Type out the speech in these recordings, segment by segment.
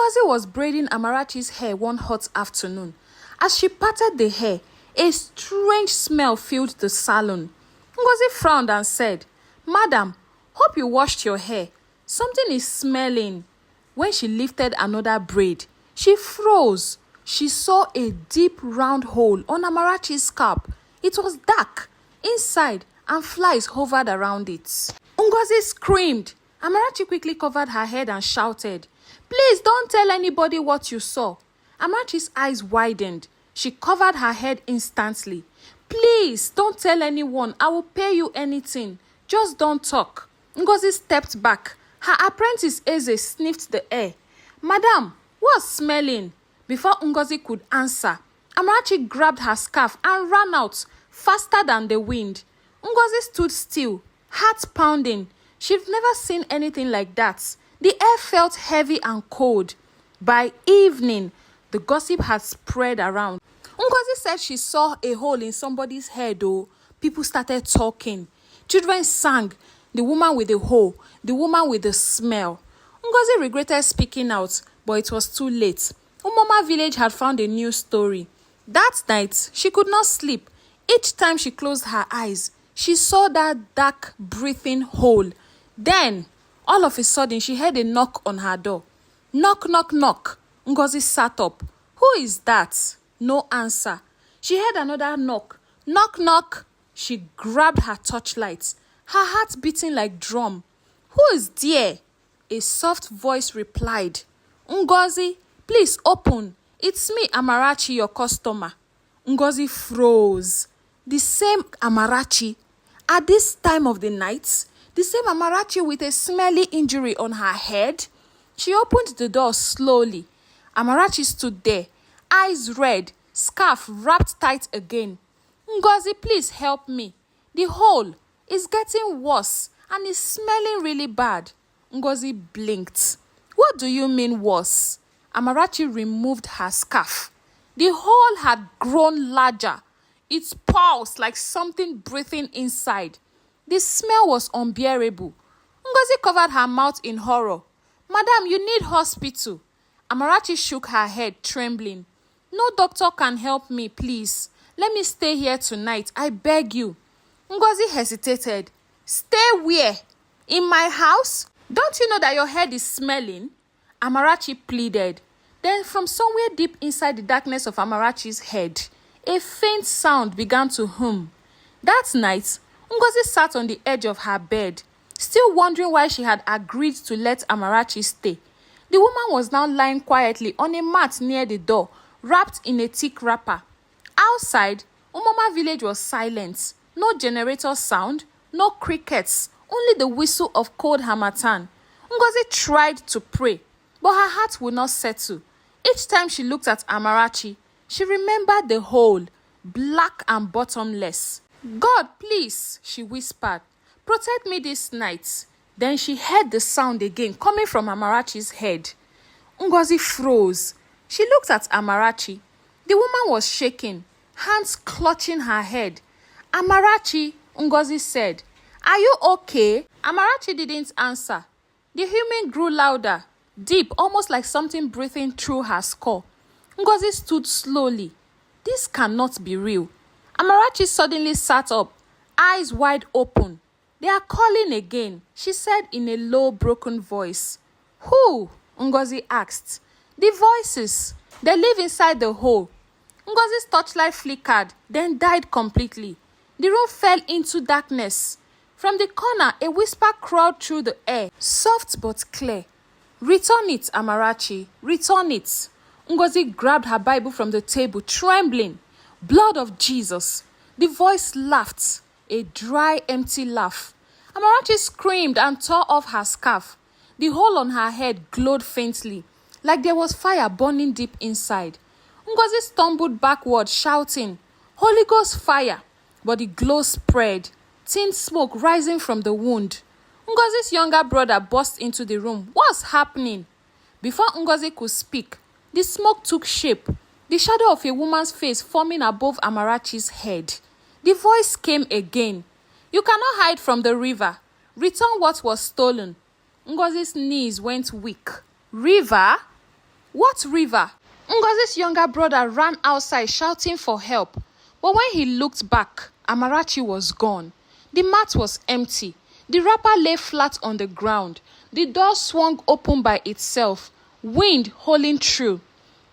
Ngozi was braiding Amarachi's hair one hot afternoon. As she parted the hair, a strange smell filled the salon. Ngozi frowned and said, "Madam, hope you washed your hair. Something is smelling." When she lifted another braid, she froze. She saw a deep round hole on Amarachi's scalp. It was dark inside and flies hovered around it. Ngozi screamed. Amarachi quickly covered her head and shouted, "Please don't tell anybody what you saw." Amarachi's eyes widened. She covered her head instantly. "Please don't tell anyone. I will pay you anything. Just don't talk." Ngozi stepped back. Her apprentice Eze sniffed the air. "Madam, what's smelling?" Before Ngozi could answer, Amarachi grabbed her scarf and ran out faster than the wind. Ngozi stood still, heart pounding. She'd never seen anything like that. The air felt heavy and cold. By evening, the gossip had spread around. Ngozi said she saw a hole in somebody's head. People started talking. Children sang, "The woman with the hole, the woman with the smell." Ngozi regretted speaking out, but it was too late. Umoma village had found a new story. That night, she could not sleep. Each time she closed her eyes, she saw that dark, breathing hole. Then, all of a sudden, she heard a knock on her door. Knock, knock, knock. Ngozi sat up. "Who is that?" No answer. She heard another knock. Knock, knock. She grabbed her torchlight, her heart beating like drum. "Who is there?" A soft voice replied. "Ngozi, please open. It's me, Amarachi, your customer." Ngozi froze. The same Amarachi? At this time of the night? The same Amarachi with a smelly injury on her head? She opened the door slowly. Amarachi stood there, eyes red, scarf wrapped tight again. "Ngozi, please help me. The hole is getting worse and is smelling really bad." Ngozi blinked. "What do you mean worse?" Amarachi removed her scarf. The hole had grown larger. It pulsed like something breathing inside. The smell was unbearable. Ngozi covered her mouth in horror. "Madam, you need hospital." Amarachi shook her head, trembling. "No doctor can help me, please. Let me stay here tonight, I beg you." Ngozi hesitated. "Stay where? In my house? Don't you know that your head is smelling?" Amarachi pleaded. Then from somewhere deep inside the darkness of Amarachi's head, a faint sound began to hum. That night, Ngozi sat on the edge of her bed, still wondering why she had agreed to let Amarachi stay. The woman was now lying quietly on a mat near the door, wrapped in a thick wrapper. Outside, Umoma village was silent. No generator sound, no crickets, only the whistle of cold harmattan. Ngozi tried to pray, but her heart would not settle. Each time she looked at Amarachi, she remembered the hole, black and bottomless. "God, please," she whispered, "protect me this night." Then she heard the sound again coming from Amarachi's head. Ngozi froze. She looked at Amarachi. The woman was shaking, hands clutching her head. "Amarachi," Ngozi said, "are you okay?" Amarachi didn't answer. The humming grew louder, deep, almost like something breathing through her skull. Ngozi stood slowly. This cannot be real. Amarachi suddenly sat up, eyes wide open. "They are calling again," she said in a low, broken voice. "Who?" Ngozi asked. "The voices. They live inside the hole." Ngozi's torchlight flickered, then died completely. The room fell into darkness. From the corner, a whisper crawled through the air, soft but clear. "Return it, Amarachi, return it." Ngozi grabbed her Bible from the table, trembling. "Blood of Jesus." The voice laughed, a dry, empty laugh. Amarachi screamed and tore off her scarf. The hole on her head glowed faintly, like there was fire burning deep inside. Ngozi stumbled backward, shouting, "Holy Ghost fire!" But the glow spread, thin smoke rising from the wound. Ngozi's younger brother burst into the room. "What's happening?" Before Ngozi could speak, the smoke took shape, the shadow of a woman's face forming above Amarachi's head. The voice came again. "You cannot hide from the river. Return what was stolen." Ngozi's knees went weak. "River?" What river? Ngozi's younger brother ran outside shouting for help. But when he looked back, Amarachi was gone. The mat was empty. The wrapper lay flat on the ground. The door swung open by itself, wind howling through.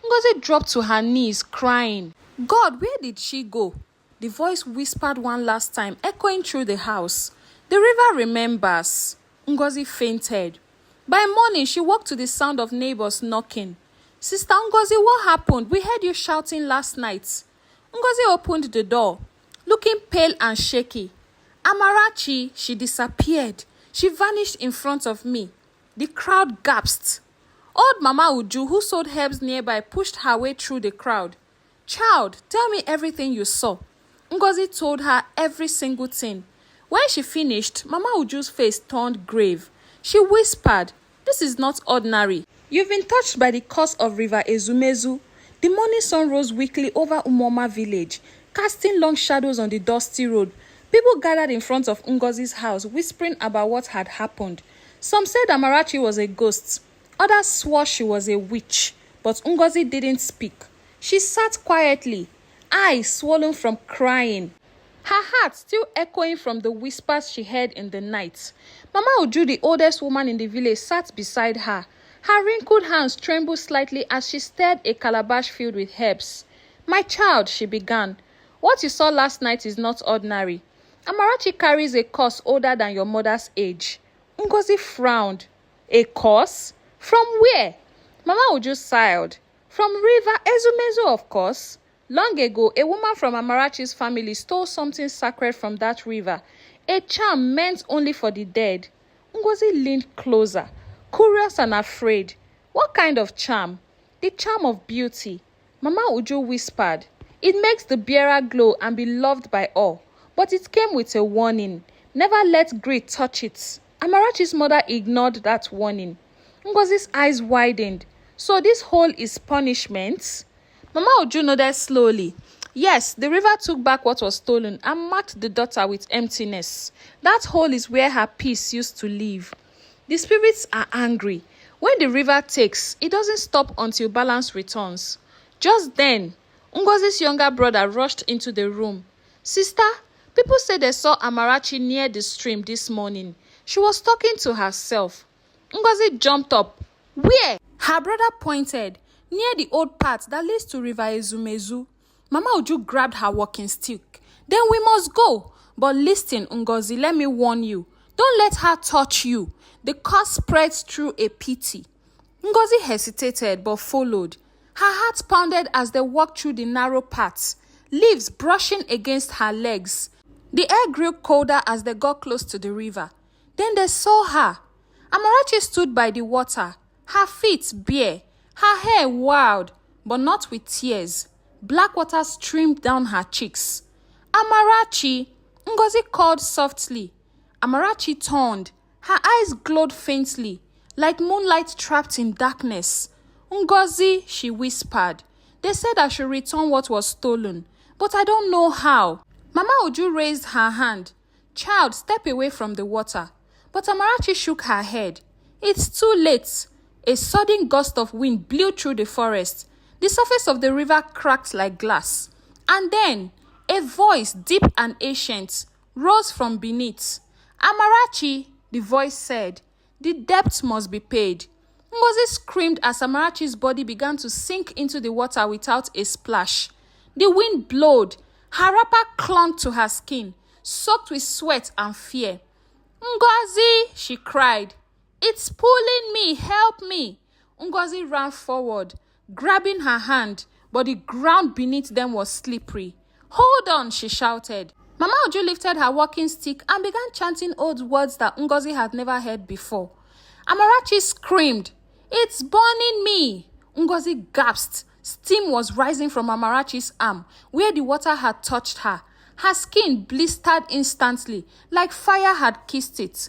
Ngozi dropped to her knees, crying. God, where did she go? The voice whispered one last time, echoing through the house. The river remembers. Ngozi fainted. By morning, she woke to the sound of neighbors knocking. Sister Ngozi, what happened? We heard you shouting last night. Ngozi opened the door, looking pale and shaky. Amarachi, she disappeared. She vanished in front of me. The crowd gasped. Old Mama Uju, who sold herbs nearby, pushed her way through the crowd. Child, tell me everything you saw. Ngozi told her every single thing. When she finished, Mama Uju's face turned grave. She whispered, this is not ordinary. You've been touched by the curse of River Ezumezu. The morning sun rose weakly over Umoma village, casting long shadows on the dusty road. People gathered in front of Ngozi's house, whispering about what had happened. Some said Amarachi was a ghost. Others swore she was a witch. But Ngozi didn't speak. She sat quietly, eyes swollen from crying. Her heart still echoing from the whispers she heard in the night. Mama Uju, the oldest woman in the village, sat beside her. Her wrinkled hands trembled slightly as she stirred a calabash filled with herbs. My child, she began, what you saw last night is not ordinary. Amarachi carries a curse older than your mother's age. Ngozi frowned. A curse? From where? Mama Uju sighed. From River Ezumezu, of course. Long ago, a woman from Amarachi's family stole something sacred from that river, a charm meant only for the dead. Ngozi leaned closer, curious and afraid. What kind of charm? The charm of beauty. Mama Uju whispered. It makes the bearer glow and be loved by all. But it came with a warning. Never let greed touch it. Amarachi's mother ignored that warning. Ngozi's eyes widened. So this hole is punishment? Mama Uju nodded slowly. Yes, the river took back what was stolen and marked the daughter with emptiness. That hole is where her peace used to live. The spirits are angry. When the river takes, it doesn't stop until balance returns. Just then, Ngozi's younger brother rushed into the room. Sister, people say they saw Amarachi near the stream this morning. She was talking to herself. Ngozi jumped up. Where? Her brother pointed. Near the old path that leads to River Ezumezu. Mama Uju grabbed her walking stick. Then we must go. But listen, Ngozi, let me warn you. Don't let her touch you. The curse spreads through a pity. Ngozi hesitated but followed. Her heart pounded as they walked through the narrow paths, leaves brushing against her legs. The air grew colder as they got close to the river. Then they saw her. Amarachi stood by the water, her feet bare, her hair wild, but not with tears. Black water streamed down her cheeks. Amarachi, Ngozi called softly. Amarachi turned. Her eyes glowed faintly, like moonlight trapped in darkness. Ngozi, she whispered. They said I should return what was stolen, but I don't know how. Mama Uju raised her hand. Child, step away from the water. But Amarachi shook her head. It's too late. A sudden gust of wind blew through the forest. The surface of the river cracked like glass. And then, a voice, deep and ancient, rose from beneath. Amarachi, the voice said, the debt must be paid. Ngozi screamed as Amarachi's body began to sink into the water without a splash. The wind blowed. Her wrapper clung to her skin, soaked with sweat and fear. Ngozi, she cried. It's pulling me, help me. Ngozi ran forward, grabbing her hand, but the ground beneath them was slippery. Hold on, she shouted. Mama Uju lifted her walking stick and began chanting old words that Ngozi had never heard before. Amarachi screamed, It's burning me. Ngozi gasped. Steam was rising from Amarachi's arm, where the water had touched her. Her skin blistered instantly, like fire had kissed it.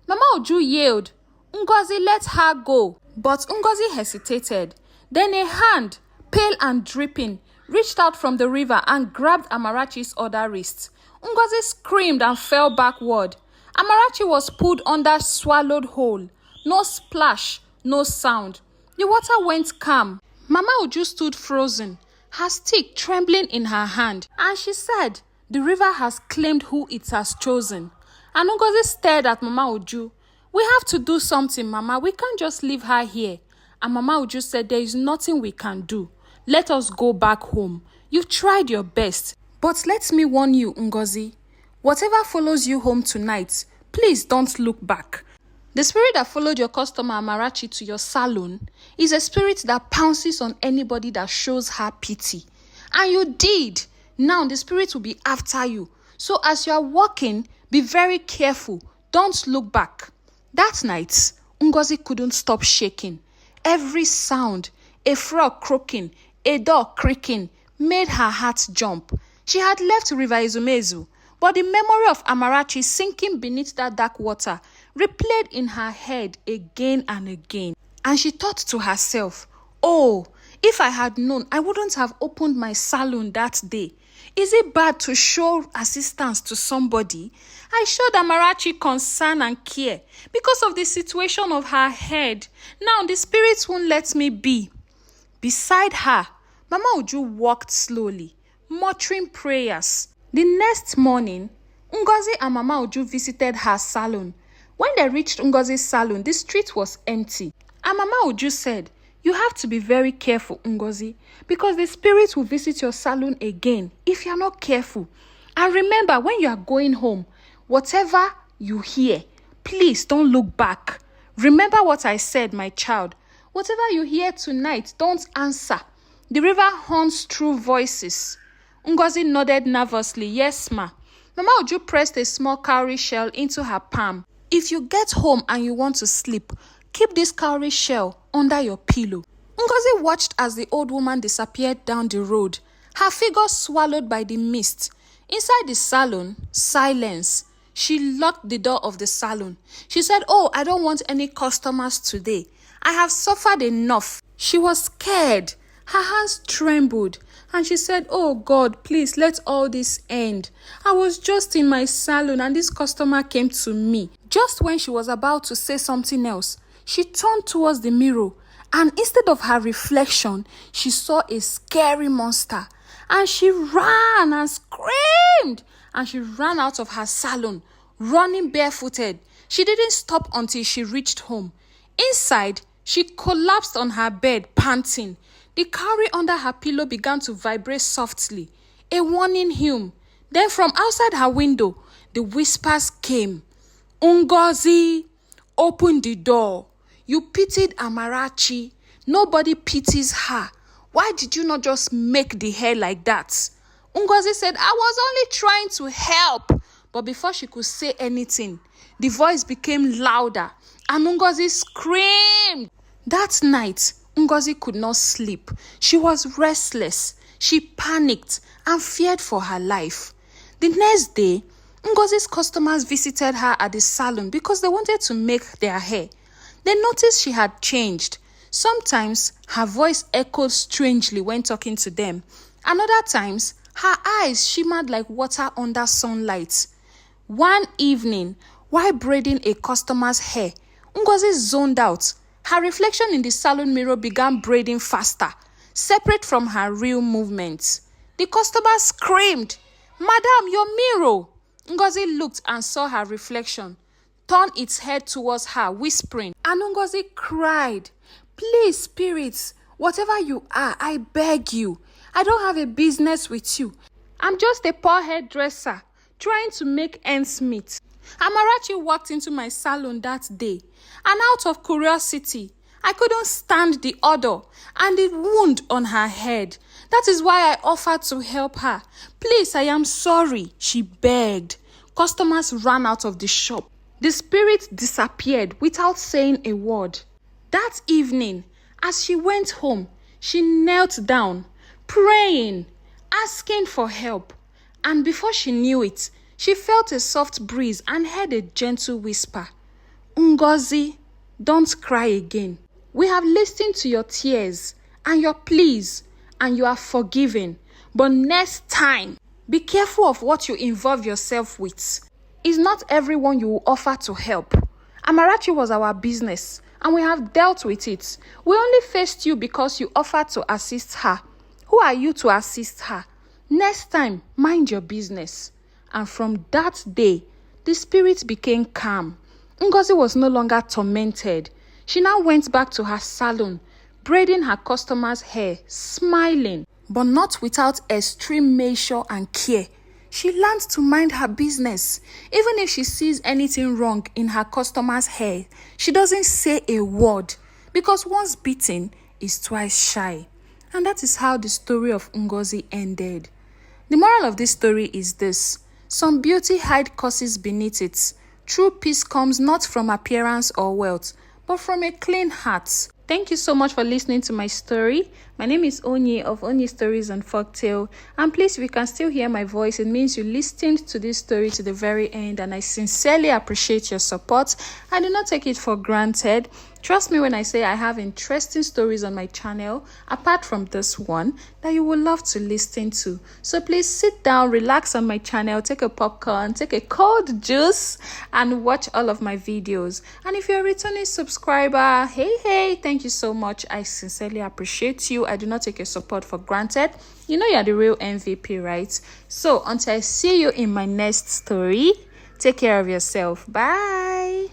Mama Uju yelled, Ngozi, let her go. But Ngozi hesitated. Then a hand, pale and dripping, reached out from the river and grabbed Amarachi's other wrist. Ngozi screamed and fell backward. Amarachi was pulled under, swallowed whole. No splash, no sound. The water went calm. Mama Uju stood frozen, her stick trembling in her hand, and she said, "The river has claimed who it has chosen." And Ngozi stared at Mama Uju. "We have to do something, Mama. We can't just leave her here." And Mama Uju said, "There is nothing we can do. Let us go back home. You've tried your best. But let me warn you, Ngozi. Whatever follows you home tonight, please don't look back. The spirit that followed your customer Amarachi to your salon is a spirit that pounces on anybody that shows her pity. And you did. Now the spirit will be after you. So as you are walking, be very careful. Don't look back." That night, Ngozi couldn't stop shaking. Every sound, a frog croaking, a door creaking, made her heart jump. She had left River Ezumezu, but the memory of Amarachi sinking beneath that dark water replayed in her head again and again. And she thought to herself, "Oh, if I had known, I wouldn't have opened my salon that day. Is it bad to show assistance to somebody? I showed Amarachi concern and care because of the situation of her head. Now the spirits won't let me be." Beside her, Mama Uju walked slowly, muttering prayers. The next morning, Ngozi and Mama Uju visited her salon. When they reached Ngozi's salon, the street was empty. And Mama Uju said, "You have to be very careful, Ngozi, because the spirits will visit your salon again if you are not careful. And remember, when you are going home, whatever you hear, please don't look back. Remember what I said, my child. Whatever you hear tonight, don't answer. The river haunts through voices." Ngozi nodded nervously. "Yes, ma." Mama Uju pressed a small cowrie shell into her palm. "If you get home and you want to sleep, keep this cowrie shell under your pillow." Ngozi watched as the old woman disappeared down the road, her figure swallowed by the mist. Inside the salon, silence. She locked the door of the salon. She said, "Oh, I don't want any customers today. I have suffered enough." She was scared. Her hands trembled. And she said, "Oh God, please let all this end. I was just in my salon and this customer came to me." Just when she was about to say something else, she turned towards the mirror, and instead of her reflection, she saw a scary monster. And she ran and screamed, and she ran out of her salon, running barefooted. She didn't stop until she reached home. Inside, she collapsed on her bed, panting. The cowrie under her pillow began to vibrate softly, a warning hymn. Then from outside her window, the whispers came. "Ngozi, open the door. You pitied Amarachi. Nobody pities her. Why did you not just make the hair like that?" Ngozi said, "I was only trying to help." But before she could say anything, the voice became louder, and Ngozi screamed. That night, Ngozi could not sleep. She was restless. She panicked and feared for her life. The next day, Ngozi's customers visited her at the salon because they wanted to make their hair. They noticed she had changed. Sometimes her voice echoed strangely when talking to them, and other times her eyes shimmered like water under sunlight. One evening, while braiding a customer's hair, Ngozi zoned out. Her reflection in the salon mirror began braiding faster, separate from her real movements. The customer screamed, "Madam, your mirror!" Ngozi looked and saw her reflection, turned its head towards her, whispering, and Ngozi cried, "Please, spirits, whatever you are, I beg you. I don't have a business with you. I'm just a poor hairdresser trying to make ends meet. Amarachi walked into my salon that day, and out of curiosity, I couldn't stand the odor and the wound on her head. That is why I offered to help her. Please, I am sorry," she begged. Customers ran out of the shop. The spirit disappeared without saying a word. That evening, as she went home, she knelt down, praying, asking for help. And before she knew it, she felt a soft breeze and heard a gentle whisper, "Ngozi, don't cry again. We have listened to your tears and your pleas, and you are forgiven. But next time, be careful of what you involve yourself with. It's not everyone you will offer to help. Amarachi was our business, and we have dealt with it. We only faced you because you offered to assist her. Who are you to assist her? Next time, mind your business." And from that day, the spirit became calm. Ngozi was no longer tormented. She now went back to her salon, braiding her customers' hair, smiling, but not without extreme measure and care. She learned to mind her business. Even if she sees anything wrong in her customer's hair, she doesn't say a word, because once bitten is twice shy. And that is how the story of Ngozi ended. The moral of this story is this: some beauty hide causes beneath it. True peace comes not from appearance or wealth, but from a clean heart. Thank you so much for listening to my story. My name is Onye of Onye Stories and Folktale. And please, if you can still hear my voice, it means you listened to this story to the very end, and I sincerely appreciate your support. I do not take it for granted. Trust me when I say I have interesting stories on my channel, apart from this one, that you would love to listen to. So please sit down, relax on my channel, take a popcorn, take a cold juice, and watch all of my videos. And if you're a returning subscriber, hey, thank you so much. I sincerely appreciate you. I do not take your support for granted. You know you're the real MVP, right? So until I see you in my next story, take care of yourself. Bye.